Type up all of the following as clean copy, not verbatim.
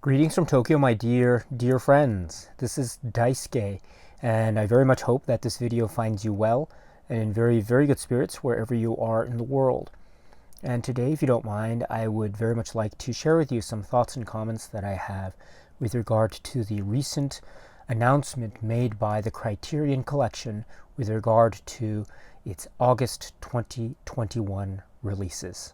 Greetings from Tokyo, my dear friends. This is Daisuke, and I very much hope that this video finds you well and in very good spirits wherever you are in the world. And today, if you don't mind, I would very much like to share with you some thoughts and comments that I have with regard to the recent announcement made by the Criterion Collection with regard to its August 2021 releases.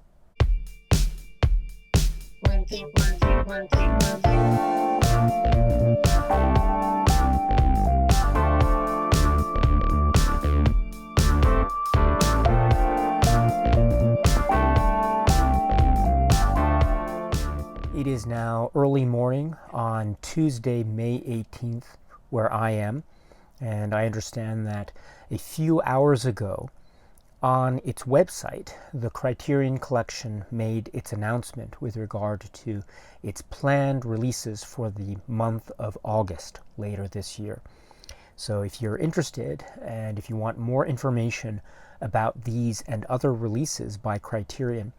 It is now early morning on Tuesday, May 18th, where I am, and I understand that a few hours ago on its website, the Criterion Collection made its announcement with regard to its planned releases for the month of August later this year. So if you're interested and if you want more information about these and other releases by Criterion,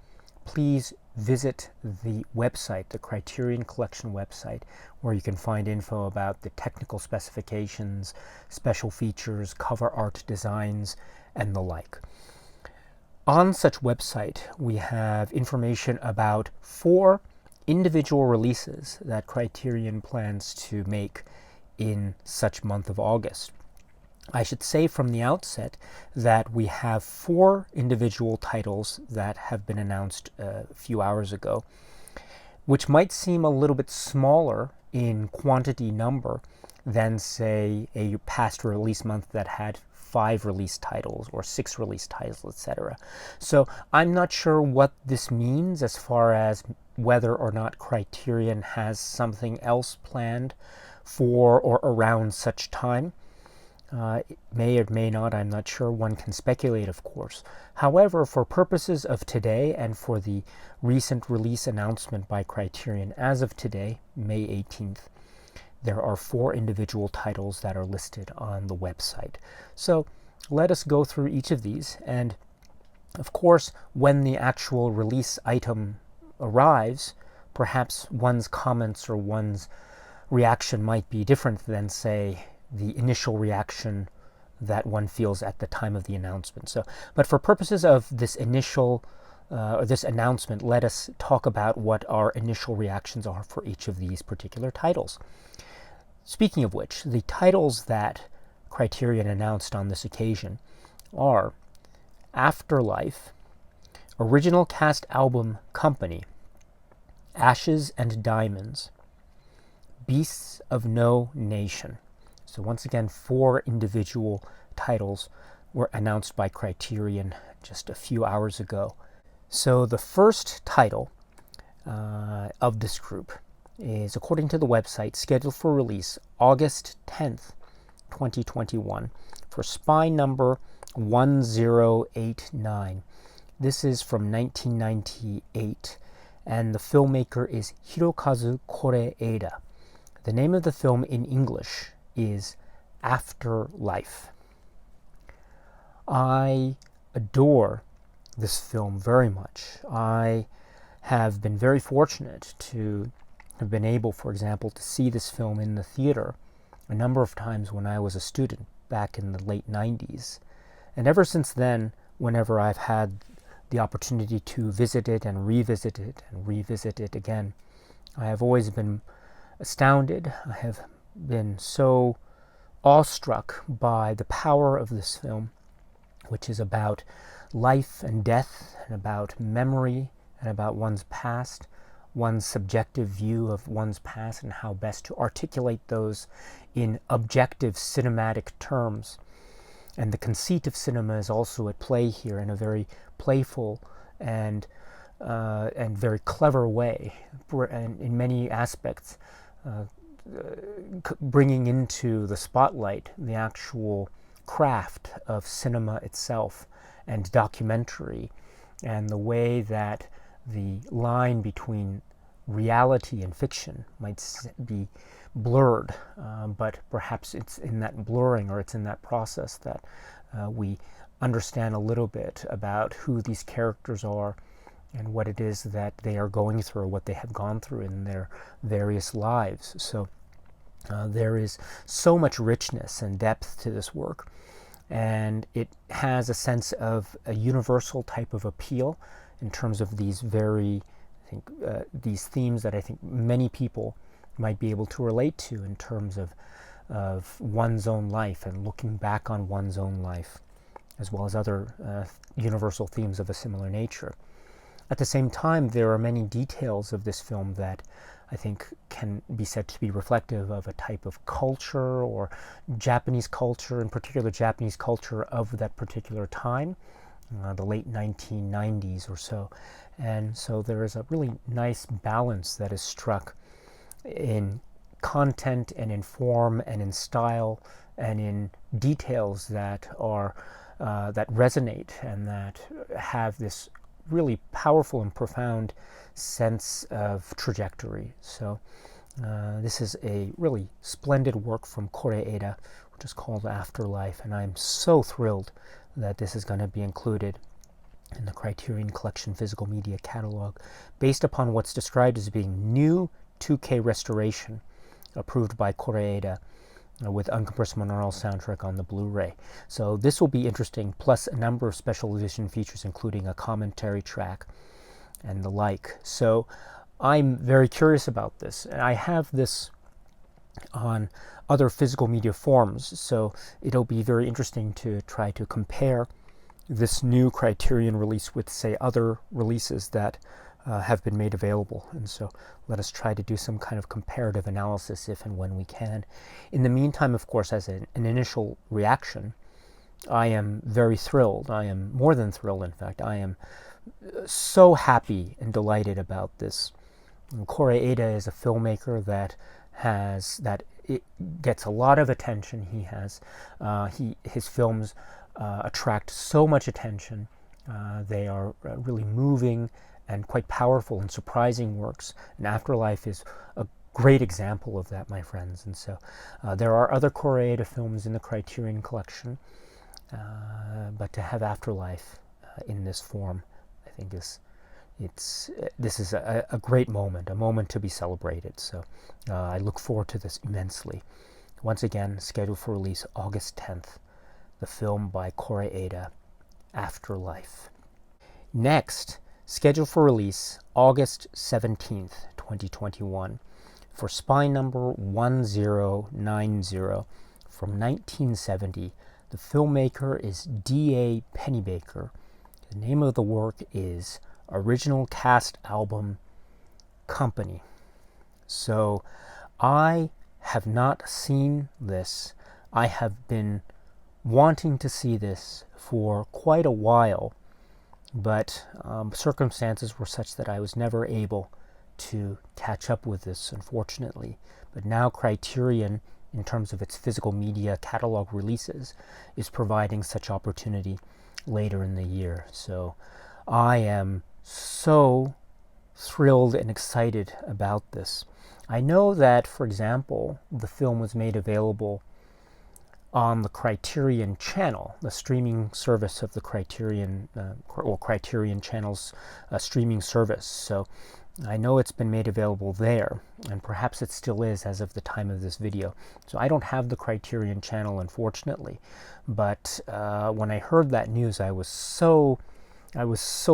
please visit the website, the Criterion Collection website, where you can find info about the technical specifications, special features, cover art designs, and the like. On such website, we have information about 4 individual releases that Criterion plans to make in such month of August. I should say from the outset that we have 4 individual titles that have been announced a few hours ago, which might seem a little bit smaller in quantity number than, say, a past release month that had 5 release titles or 6 release titles, etc. So I'm not sure what this means as far as whether or not Criterion has something else planned for or around such time. It may or may not, I'm not sure. One can speculate, of course. However, for purposes of today and for the recent release announcement by Criterion, as of today, May 18th, there are 4 individual titles that are listed on the website. So let us go through each of these, and of course, when the actual release item arrives, perhaps one's comments or one's reaction might be different than, say, the initial reaction that one feels at the time of the announcement. But for purposes of this initial or this announcement, let us talk about what our initial reactions are for each of these particular titles. Speaking of which, the titles that Criterion announced on this occasion are Afterlife, Original Cast Album Company, Ashes and Diamonds, Beasts of No Nation. So once again, 4 individual titles were announced by Criterion just a few hours ago. So the first title of this group is, according to the website, scheduled for release August 10th, 2021 for spine number 1089. This is from 1998, and the filmmaker is Hirokazu Koreeda. The name of the film in English is Afterlife. I adore this film very much. I have been very fortunate to have been able, for example, to see this film in the theater a number of times when I was a student back in the late 90s. And ever since then, whenever I've had the opportunity to visit it and revisit it again, I have always been astounded. I have been so awestruck by the power of this film, which is about life and death, and about memory, and about one's past, one's subjective view of one's past, and how best to articulate those in objective cinematic terms. And the conceit of cinema is also at play here in a very playful and very clever way, and in many aspects bringing into the spotlight the actual craft of cinema itself and documentary, and the way that the line between reality and fiction might be blurred, but perhaps it's in that blurring, or it's in that process, that we understand a little bit about who these characters are and what it is that they are going through, what they have gone through in their various lives. So there is so much richness and depth to this work, and it has a sense of a universal type of appeal in terms of these these themes that I think many people might be able to relate to in terms of one's own life and looking back on one's own life, as well as other universal themes of a similar nature. At the same time, there are many details of this film that I think can be said to be reflective of a type of culture, or Japanese culture, in particular Japanese culture of that particular time, the late 1990s or so. And so there is a really nice balance that is struck in content and in form and in style and in details that are that resonate and that have this really powerful and profound sense of trajectory. So this is a really splendid work from Koreeda, which is called Afterlife, and I'm so thrilled that this is going to be included in the Criterion Collection Physical Media Catalog, based upon what's described as being new 2K restoration approved by Koreeda, with uncompressed monaural soundtrack on the Blu-ray. So this will be interesting, plus a number of special edition features, including a commentary track and the like. So I'm very curious about this. I have this on other physical media forms, so it'll be very interesting to try to compare this new Criterion release with, say, other releases that have been made available. And so let us try to do some kind of comparative analysis if and when we can. In the meantime, of course, as an initial reaction, I am very thrilled. I am more than thrilled, in fact. I am so happy and delighted about this. Koreeda is a filmmaker that it gets a lot of attention. His films attract so much attention. They are really moving and quite powerful and surprising works. And Afterlife is a great example of that, my friends. And so there are other Koreeda films in the Criterion collection, but to have Afterlife in this form, I think this is a great moment, a moment to be celebrated. So I look forward to this immensely. Once again, scheduled for release August 10th, the film by Koreeda, Afterlife. Next, scheduled for release August 17th, 2021, for Spy Number 1090 from 1970. The filmmaker is D.A. Pennebaker. The name of the work is Original Cast Album Company. So I have not seen this. I have been wanting to see this for quite a while, but circumstances were such that I was never able to catch up with this, unfortunately. But now Criterion, in terms of its physical media catalog releases, is providing such opportunity later in the year. So I am so thrilled and excited about this. I know that, for example, the film was made available on the Criterion channel, the streaming service of the Criterion, or Criterion channel's streaming service. So I know it's been made available there, and perhaps it still is as of the time of this video. So I don't have the Criterion channel, unfortunately. But when I heard that news, I was so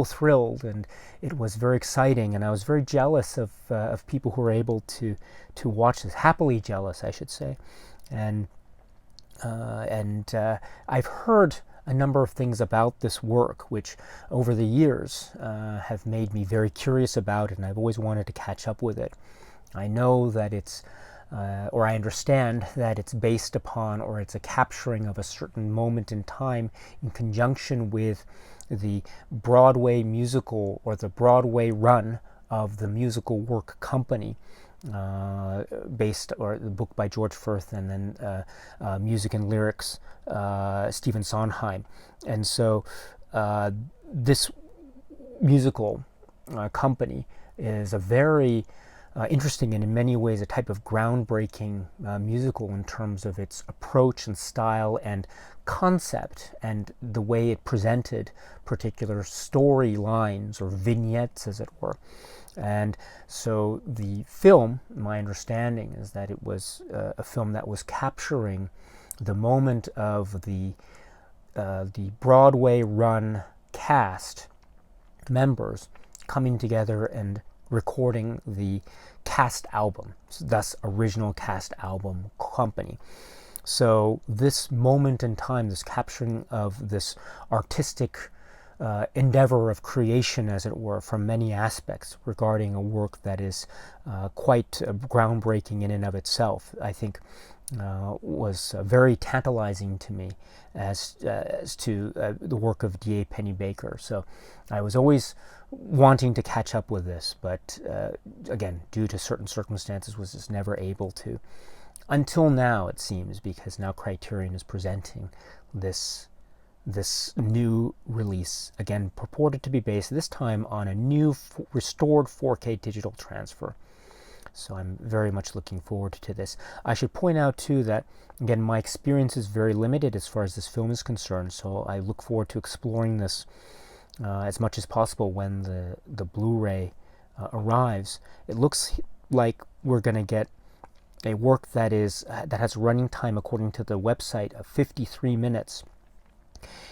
thrilled, and it was very exciting, and I was very jealous of people who were able to watch this, happily jealous, I should say. And I've heard a number of things about this work, which over the years have made me very curious about it, and I've always wanted to catch up with it. I know that it's, or I understand that it's based upon, or it's a capturing of a certain moment in time in conjunction with the Broadway musical, or the Broadway run of the musical work Company, based, or the book by George Firth, and then music and lyrics, Stephen Sondheim. And so this musical Company is a very interesting and in many ways a type of groundbreaking musical in terms of its approach and style and concept and the way it presented particular storylines or vignettes, as it were. And so the film, my understanding is that it was a film that was capturing the moment of the Broadway-run cast members coming together and recording the cast album, thus original cast album company. So this moment in time, this capturing of this artistic endeavor of creation, as it were, from many aspects regarding a work that is quite groundbreaking in and of itself, I think was very tantalizing to me as to the work of D.A. Pennebaker. So I was always wanting to catch up with this, but again, due to certain circumstances, was just never able to. Until now, it seems, because now Criterion is presenting this new release, again purported to be based this time on a new restored 4K digital transfer. So I'm very much looking forward to this. I should point out too that, again, my experience is very limited as far as this film is concerned, so I look forward to exploring this as much as possible when the Blu-ray arrives. It looks like we're going to get a work that has running time, according to the website, of 53 minutes.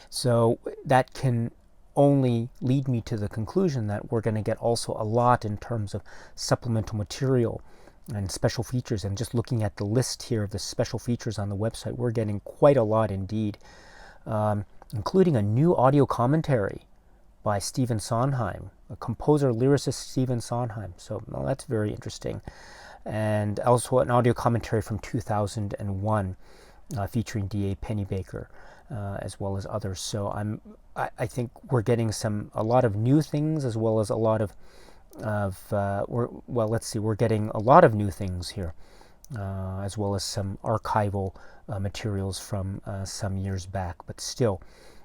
So that can only lead me to the conclusion that we're going to get also a lot in terms of supplemental material and special features. And just looking at the list here of the special features on the website, we're getting quite a lot indeed, including a new audio commentary by Stephen Sondheim, a composer, lyricist Stephen Sondheim. So well, that's very interesting. And also an audio commentary from 2001 featuring D.A. Pennebaker, as well as others. So I think we're getting a lot of new things, as well as a lot of we're getting a lot of new things here, as well as some archival materials from some years back. But still,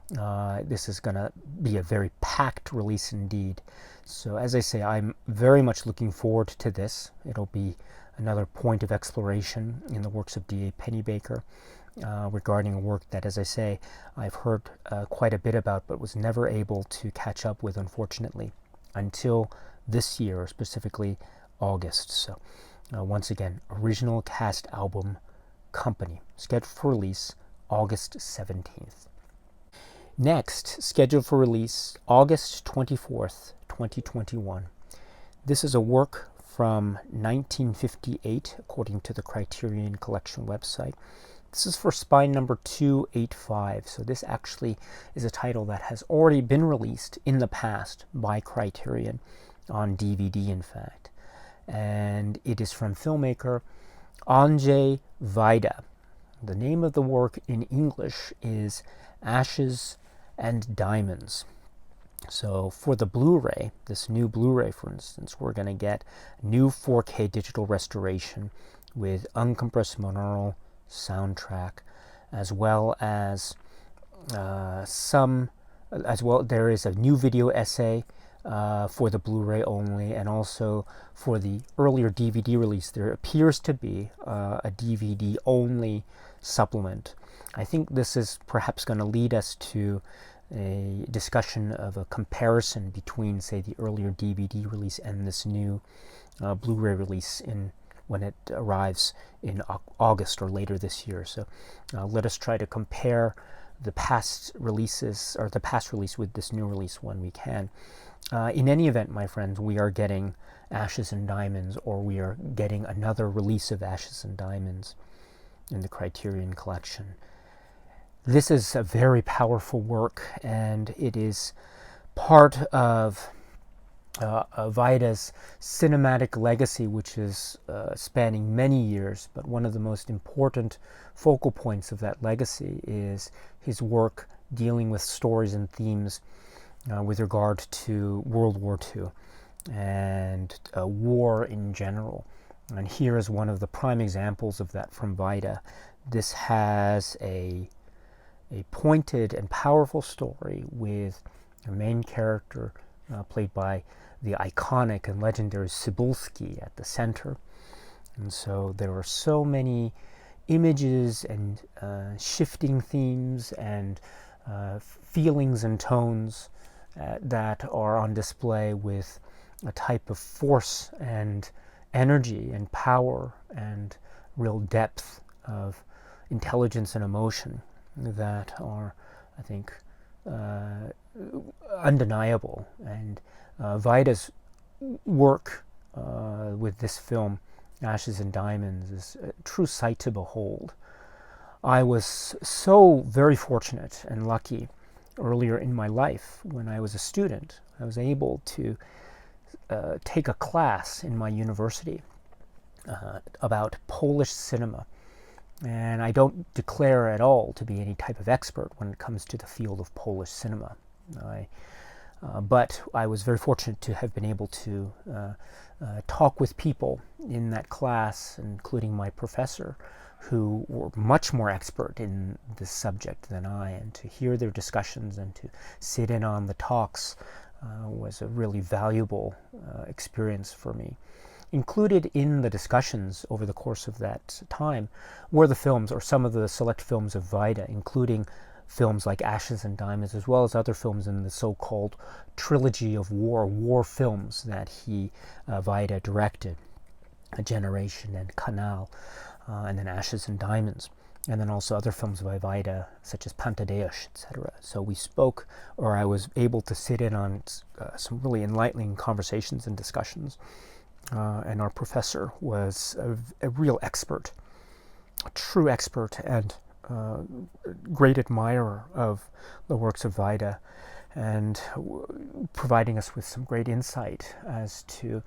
this is going to be a very packed release indeed. So as I say, I'm very much looking forward to this. It'll be another point of exploration in the works of D.A. Pennebaker, regarding a work that, as I say, I've heard quite a bit about, but was never able to catch up with, unfortunately, until this year, specifically August. So once again, original cast album company, scheduled for release August 17th. Next, scheduled for release August 24th, 2021. This is a work from 1958, according to the Criterion Collection website. This is for spine number 285. So this actually is a title that has already been released in the past by Criterion on DVD, in fact. And it is from filmmaker Andrzej Wajda. The name of the work in English is Ashes and Diamonds. So for the Blu-ray, this new Blu-ray, for instance, we're going to get new 4K digital restoration with uncompressed monaural soundtrack, as well as there is a new video essay for the Blu-ray only, and also for the earlier DVD release there appears to be a DVD only supplement. I think this is perhaps going to lead us to a discussion of a comparison between, say, the earlier DVD release and this new Blu-ray release when it arrives in August or later this year. So let us try to compare the past releases, or the past release, with this new release when we can. In any event, my friends, we are getting Ashes and Diamonds, or we are getting another release of Ashes and Diamonds in the Criterion Collection. This is a very powerful work, and it is part of Wajda's cinematic legacy, which is spanning many years. But one of the most important focal points of that legacy is his work dealing with stories and themes with regard to World War II and war in general. And here is one of the prime examples of that from Wajda. This has a pointed and powerful story with a main character played by the iconic and legendary Cybulski at the center. And so there are so many images and shifting themes and feelings and tones that are on display with a type of force and energy and power and real depth of intelligence and emotion that are, I think, undeniable. And Vaida's work with this film, Ashes and Diamonds, is a true sight to behold. I was so very fortunate and lucky earlier in my life when I was a student. I was able to take a class in my university about Polish cinema. And I don't declare at all to be any type of expert when it comes to the field of Polish cinema. But I was very fortunate to have been able to talk with people in that class, including my professor, who were much more expert in this subject than I, and to hear their discussions and to sit in on the talks was a really valuable experience for me. Included in the discussions over the course of that time were the films, or some of the select films of Vaida, including films like Ashes and Diamonds, as well as other films in the so-called trilogy of war films that Vaida directed, A Generation and Canal, and then Ashes and Diamonds, and then also other films by Vaida, such as Pantadeus, etc. So we spoke, or I was able to sit in on some really enlightening conversations and discussions. And our professor was a real expert, a true expert, and great admirer of the works of Vaida, and providing us with some great insight as to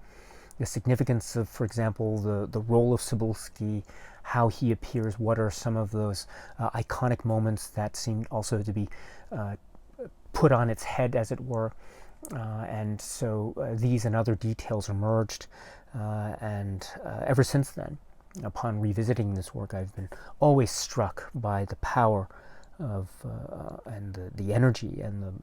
the significance of, for example, the role of Cybulski, how he appears, what are some of those iconic moments that seem also to be put on its head, as it were. And so these and other details emerged, and ever since then, upon revisiting this work, I've been always struck by the power of and the energy and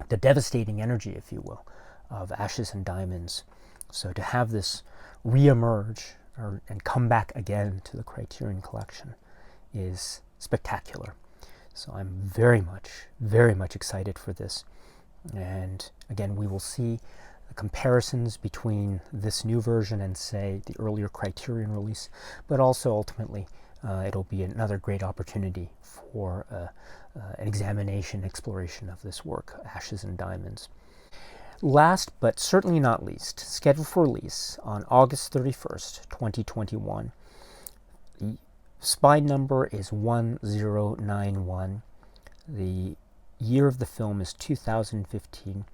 the devastating energy, if you will, of Ashes and Diamonds. So to have this reemerge and come back again to the Criterion collection is spectacular. So I'm very much excited for this. And again, we will see the comparisons between this new version and, say, the earlier Criterion release, but also ultimately it'll be another great opportunity for an examination, exploration of this work, Ashes and Diamonds. Last but certainly not least, scheduled for release on August 31st, 2021. The spine number is 1091. The year of the film is 2015,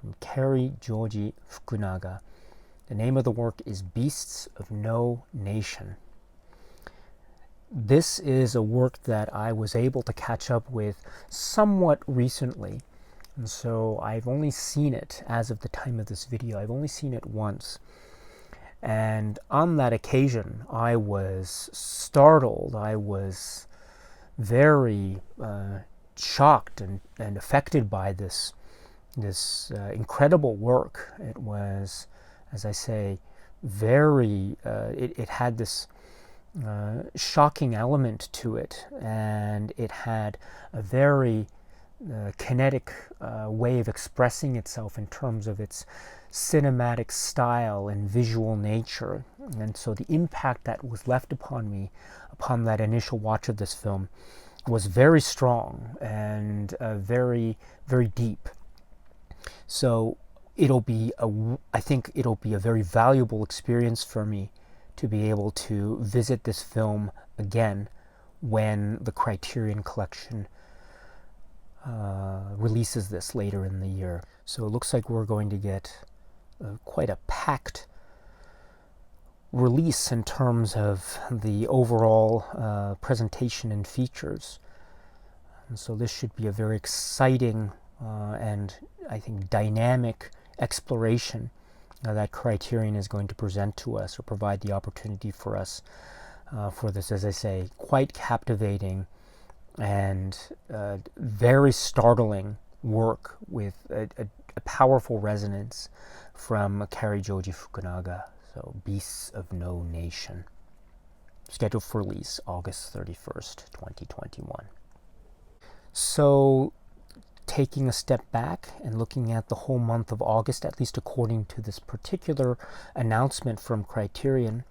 from Kari Joji Fukunaga. The name of the work is Beasts of No Nation. This is a work that I was able to catch up with somewhat recently, and so I've only seen it, as of the time of this video, I've only seen it once. And on that occasion, I was startled, I was very shocked and affected by this incredible work. It was, as I say, very, it had this shocking element to it, and it had a very kinetic way of expressing itself in terms of its cinematic style and visual nature. And so the impact that was left upon me upon that initial watch of this film was very strong and very, very deep. So I think it'll be a very valuable experience for me to be able to visit this film again when the Criterion collection releases this later in the year. So it looks like we're going to get quite a packed release in terms of the overall presentation and features. And so this should be a very exciting and, I think, dynamic exploration that Criterion is going to present to us, or provide the opportunity for us for this, as I say, quite captivating and very startling work with a a powerful resonance from Kari Joji Fukunaga, so Beasts of No Nation. Scheduled for release August 31st, 2021. So, taking a step back and looking at the whole month of August, at least according to this particular announcement from Criterion,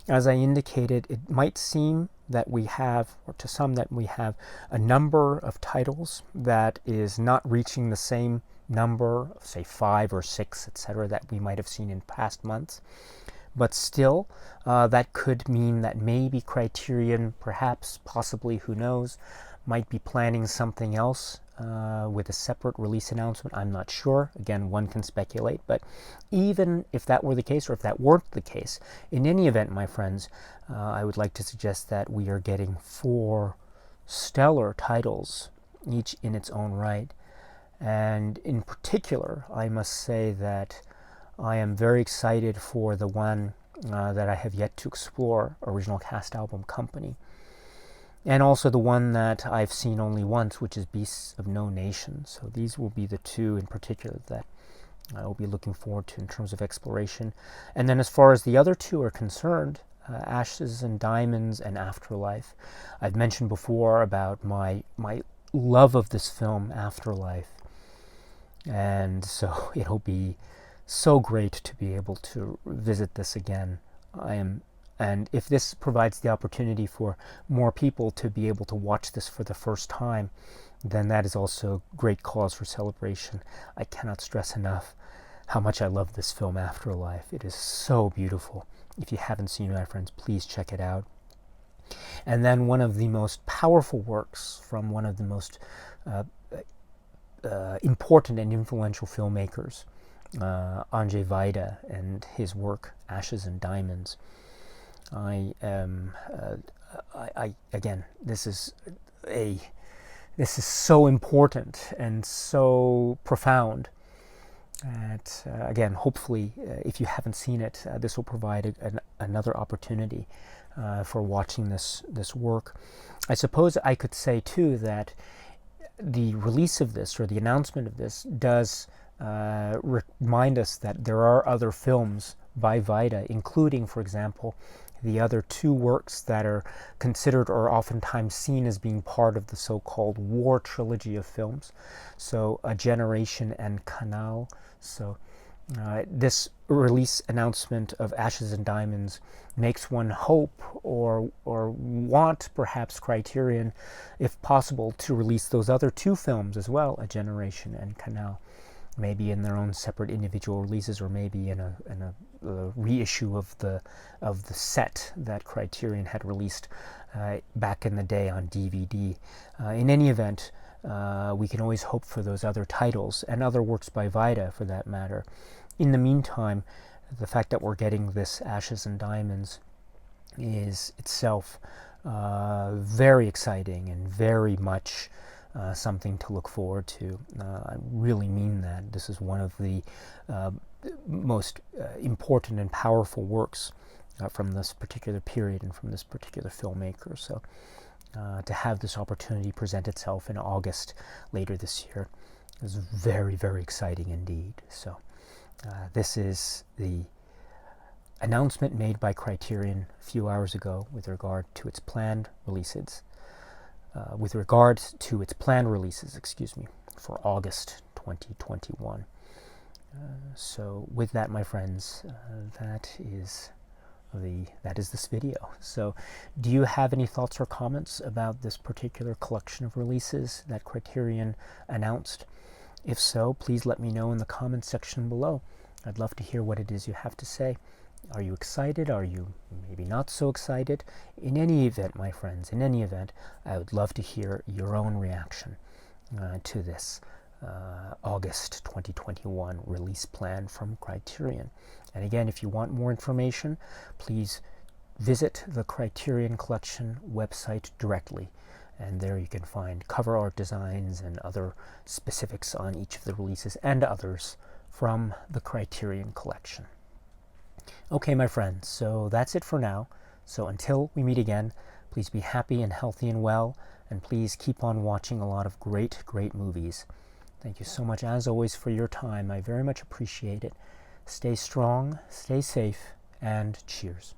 as I indicated, it might seem that we have, or to some that we have, a number of titles that is not reaching the same number, say 5 or 6, etc., that we might have seen in past months. But still, that could mean that maybe Criterion, perhaps, possibly, who knows, might be planning something else with a separate release announcement. I'm not sure. Again, one can speculate. But even if that were the case, or if that weren't the case, in any event, my friends, I would like to suggest that we are getting 4 stellar titles, each in its own right. And in particular, I must say that I am very excited for the one that I have yet to explore, Original Cast Album Company. And also the one that I've seen only once, which is Beasts of No Nation. So these will be the 2 in particular that I will be looking forward to in terms of exploration. And then as far as the other 2 are concerned, Ashes and Diamonds and Afterlife. I've mentioned before about my love of this film, Afterlife. And so it'll be so great to be able to visit this again. And if this provides the opportunity for more people to be able to watch this for the first time, then that is also great cause for celebration. I cannot stress enough how much I love this film, Afterlife. It is so beautiful. If you haven't seen it, my friends, please check it out. And then one of the most powerful works from one of the most important and influential filmmakers, Andrzej Wajda, and his work, Ashes and Diamonds. Again, this is so important and so profound that, again, hopefully, if you haven't seen it, this will provide another opportunity for watching this work. I suppose I could say, too, that the release of this, or the announcement of this, does remind us that there are other films by Wajda, including, for example, the other 2 works that are considered or oftentimes seen as being part of the so-called war trilogy of films. So, A Generation and Canal. So, this release announcement of Ashes and Diamonds makes one hope or want, perhaps, Criterion, if possible, to release those other 2 films as well, A Generation and Canal. Maybe in their own separate individual releases, or maybe in a reissue of the set that Criterion had released back in the day on DVD. In any event, we can always hope for those other titles and other works by Wajda, for that matter. In the meantime, the fact that we're getting this Ashes and Diamonds is itself very exciting and very much something to look forward to. I really mean that. This is one of the most important and powerful works from this particular period and from this particular filmmaker. So to have this opportunity present itself in August later this year is very, very exciting indeed. So this is the announcement made by Criterion a few hours ago with regard to its planned releases. For August 2021. So with that, my friends, that is this video. So do you have any thoughts or comments about this particular collection of releases that Criterion announced? If so, please let me know in the comments section below. I'd love to hear what it is you have to say. Are you excited? Are you maybe not so excited? In any event, my friends, in any event, I would love to hear your own reaction to this August 2021 release plan from Criterion. And again, if you want more information, please visit the Criterion Collection website directly. And there you can find cover art designs and other specifics on each of the releases and others from the Criterion Collection. Okay, my friends, so that's it for now. So until we meet again, please be happy and healthy and well, and please keep on watching a lot of great, great movies. Thank you so much, as always, for your time. I very much appreciate it. Stay strong, stay safe, and cheers.